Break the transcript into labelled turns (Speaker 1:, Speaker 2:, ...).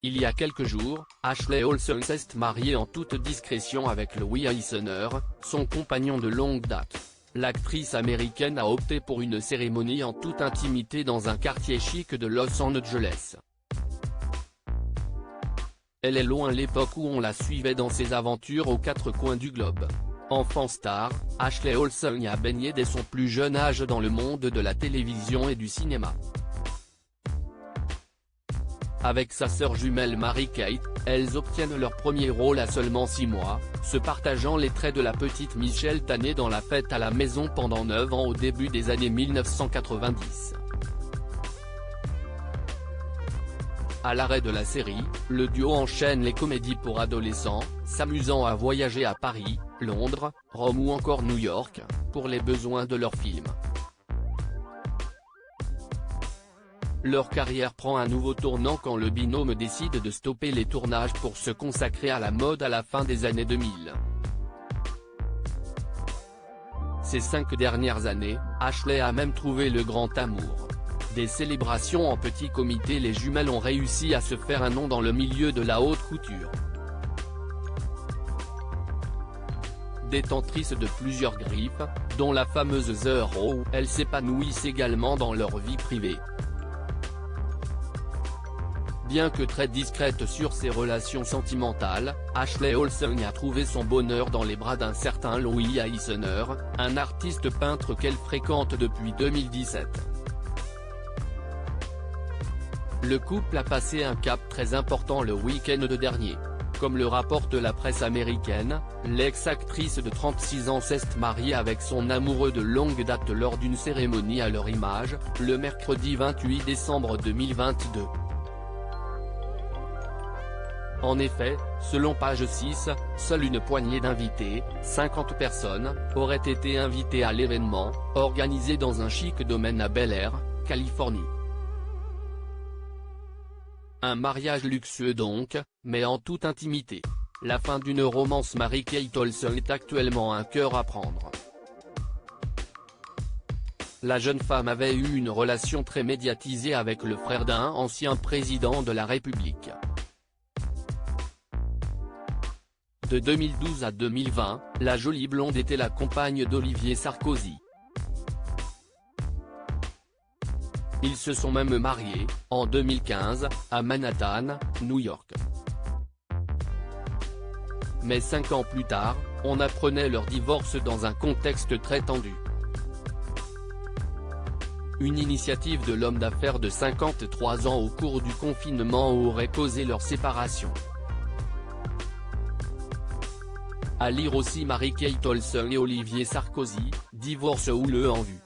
Speaker 1: Il y a quelques jours, Ashley Olsen s'est mariée en toute discrétion avec Louis Eisner, son compagnon de longue date. L'actrice américaine a opté pour une cérémonie en toute intimité dans un quartier chic de Los Angeles. Elle est loin l'époque où on la suivait dans ses aventures aux quatre coins du globe. Enfant star, Ashley Olsen a baigné dès son plus jeune âge dans le monde de la télévision et du cinéma. Avec sa sœur jumelle Mary-Kate, elles obtiennent leur premier rôle à seulement 6 mois, se partageant les traits de la petite Michelle Tanner dans La Fête à la maison pendant 9 ans au début des années 1990. À l'arrêt de la série, le duo enchaîne les comédies pour adolescents, s'amusant à voyager à Paris, Londres, Rome ou encore New York, pour les besoins de leurs films. Leur carrière prend un nouveau tournant quand le binôme décide de stopper les tournages pour se consacrer à la mode à la fin des années 2000. Ces 5 dernières années, Ashley a même trouvé le grand amour. Des célébrations en petit comité, les jumelles ont réussi à se faire un nom dans le milieu de la haute couture. Détentrices de plusieurs griffes, dont la fameuse The Row, elles s'épanouissent également dans leur vie privée. Bien que très discrète sur ses relations sentimentales, Ashley Olsen a trouvé son bonheur dans les bras d'un certain Louis Eisner, un artiste peintre qu'elle fréquente depuis 2017. Le couple a passé un cap très important le week-end dernier. Comme le rapporte la presse américaine, l'ex-actrice de 36 ans s'est mariée avec son amoureux de longue date lors d'une cérémonie à leur image, le mercredi 28 décembre 2022. En effet, selon Page 6, seule une poignée d'invités, 50 personnes, auraient été invitées à l'événement, organisé dans un chic domaine à Bel Air, Californie. Un mariage luxueux donc, mais en toute intimité. La fin d'une romance. Mary-Kate Olsen est actuellement un cœur à prendre. La jeune femme avait eu une relation très médiatisée avec le frère d'un ancien président de la République. De 2012 à 2020, la jolie blonde était la compagne d'Olivier Sarkozy. Ils se sont même mariés, en 2015, à Manhattan, New York. Mais 5 ans plus tard, on apprenait leur divorce dans un contexte très tendu. Une initiative de l'homme d'affaires de 53 ans au cours du confinement aurait causé leur séparation. À lire aussi Mary-Kate Olsen et Olivier Sarkozy, divorce houleux en vue.